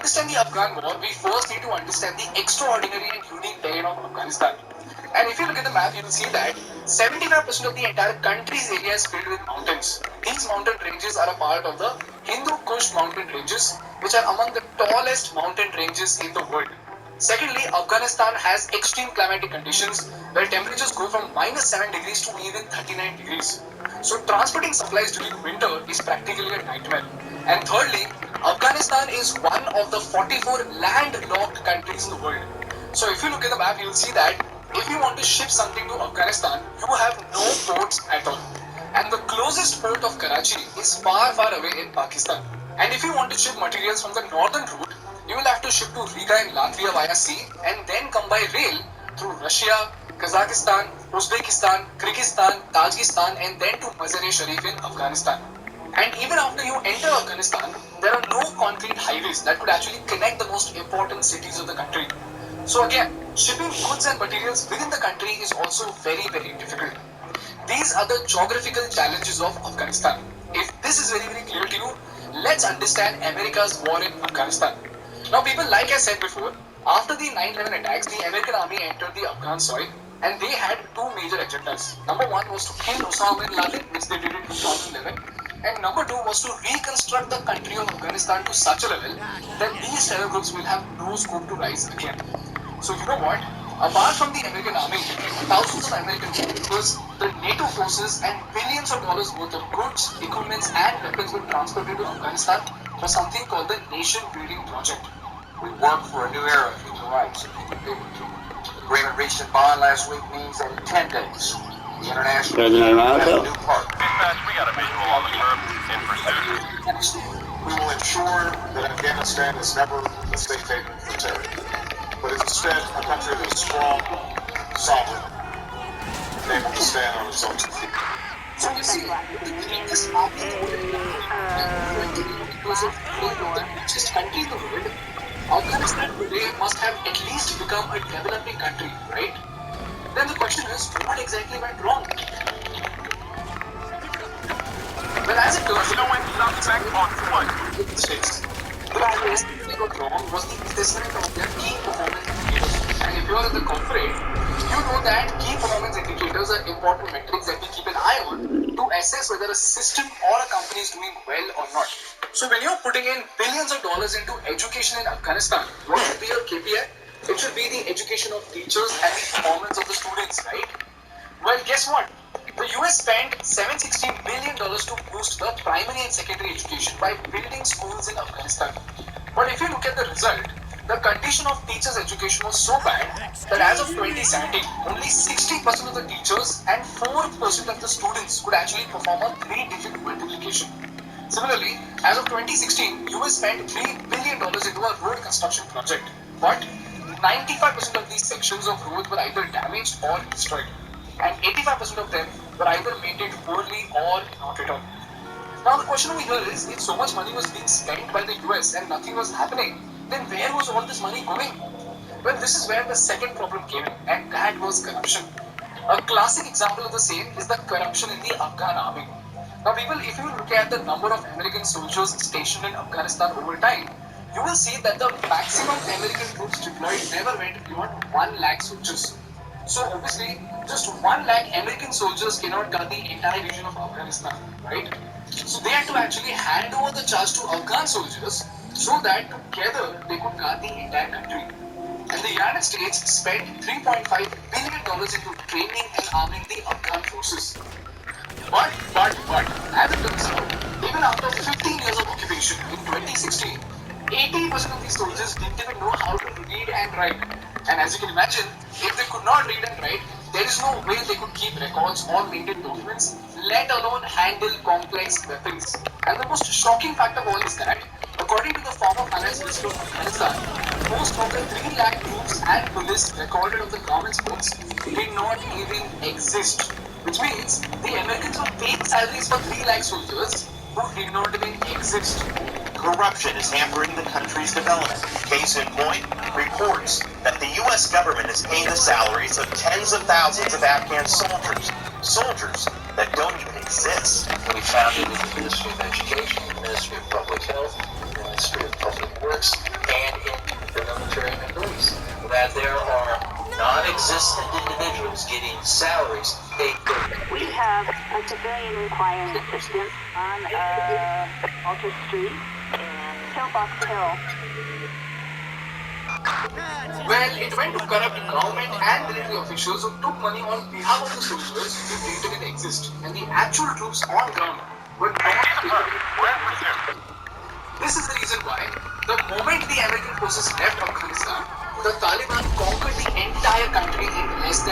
understand the Afghan war, we first need to understand the extraordinary and unique terrain of Afghanistan. And if you look at the map, you will see that 75% of the entire country's area is filled with mountains. These mountain ranges are a part of the Hindu Kush mountain ranges, which are among the tallest mountain ranges in the world. Secondly, Afghanistan has extreme climatic conditions where temperatures go from -7 degrees to even 39 degrees. So transporting supplies during winter is practically a nightmare. And thirdly, Afghanistan is one of the 44 landlocked countries in the world. So if you look at the map, you will see that if you want to ship something to Afghanistan, you have no ports at all. And the closest port of Karachi is far, far away in Pakistan. And if you want to ship materials from the northern route, you will have to ship to Riga in Latvia via sea and then come by rail through Russia, Kazakhstan, Uzbekistan, Kyrgyzstan, Tajikistan and then to Mazar-e-Sharif in Afghanistan. And even after you enter Afghanistan, there are no concrete highways that could actually connect the most important cities of the country. So again, shipping goods and materials within the country is also very, very difficult. These are the geographical challenges of Afghanistan. If this is very, very clear to you, let's understand America's war in Afghanistan. Now people, like I said before, after the 9/11 attacks, the American army entered the Afghan soil and they had two major agendas. Number one was to kill Osama bin Laden, which they did in 2011. And number two was to reconstruct the country of Afghanistan to such a level that these terror groups will have no scope to rise again. So you know what? Apart from the American army, thousands of American soldiers, the NATO forces and billions of dollars worth of goods, equipments and weapons were transported to Afghanistan for something called the Nation Building Project. We work for a new era of human rights and human dignity. The agreement reached in Bonn last week means that in 10 days, the international community will have a new partner. We got a visual on the curb in pursuit. We will ensure that Afghanistan is never a safe haven for terror, but is instead a country that is strong, sovereign, and able to stand on its own two feet. So you see, the greatest army in the world, because of the richest country in the world, Afghanistan today must have at least become a developing country, right? Then the question is, what exactly went wrong? Well, as it turns out, mistakes. The first thing they got wrong was the assessment of their key performance indicators. And if you are in the corporate, you know that key performance indicators are important metrics that we keep an eye on to assess whether a system or a company is doing well or not. So when you're putting in billions of dollars into education in Afghanistan, what should be your KPI? It should be the education of teachers and the performance of the students, right? Well, guess what? The US spent $716 billion to boost the primary and secondary education by building schools in Afghanistan. But if you look at the result, the condition of teachers' education was so bad that as of 2017, only 60% of the teachers and 4% of the students could actually perform a 3-digit multiplication. Similarly, as of 2016, US spent $3 billion into a road construction project, but 95% of these sections of roads were either damaged or destroyed, and 85% of them were either maintained poorly or not at all. Now the question over here is, if so much money was being spent by the US and nothing was happening, then where was all this money going? Well, this is where the second problem came in, and that was corruption. A classic example of the same is the corruption in the Afghan army. Now people, if you look at the number of American soldiers stationed in Afghanistan over time, you will see that the maximum American troops deployed never went beyond 1 lakh soldiers. So obviously, just 1 lakh American soldiers cannot guard the entire region of Afghanistan, right? So they had to actually hand over the charge to Afghan soldiers so that together they could guard the entire country. And the United States spent $3.5 billion into training and arming the Afghan forces. But, as it turns out, even after 15 years of occupation in 2016, 80% of these soldiers didn't even know how to read and write. And as you can imagine, if they could not read and write, there is no way they could keep records or maintain documents, let alone handle complex weapons. And the most shocking fact of all is that, according to the former finance minister of Afghanistan, most of the 3 lakh troops and police recorded on the government's books did not even exist. Which means the Americans were paying salaries for 3 lakh soldiers who did not even exist. Corruption is hampering the country's development. Case in point, reports that the U.S. government is paying the salaries of tens of thousands of Afghan soldiers that don't even exist. We founded the Ministry of Education, the Ministry of Public Health, the Ministry of Public Works, that there are non-existent individuals getting salaries paid good. We have a civilian requiring assistance on Alter Street and Pillbox Hill. Well, it went to corrupt government and military officials who took money on behalf of the soldiers who didn't exist, and the actual troops on ground were not Where resumed. This is the reason why, the moment the American forces left Afghanistan, the Taliban conquered the entire country in less than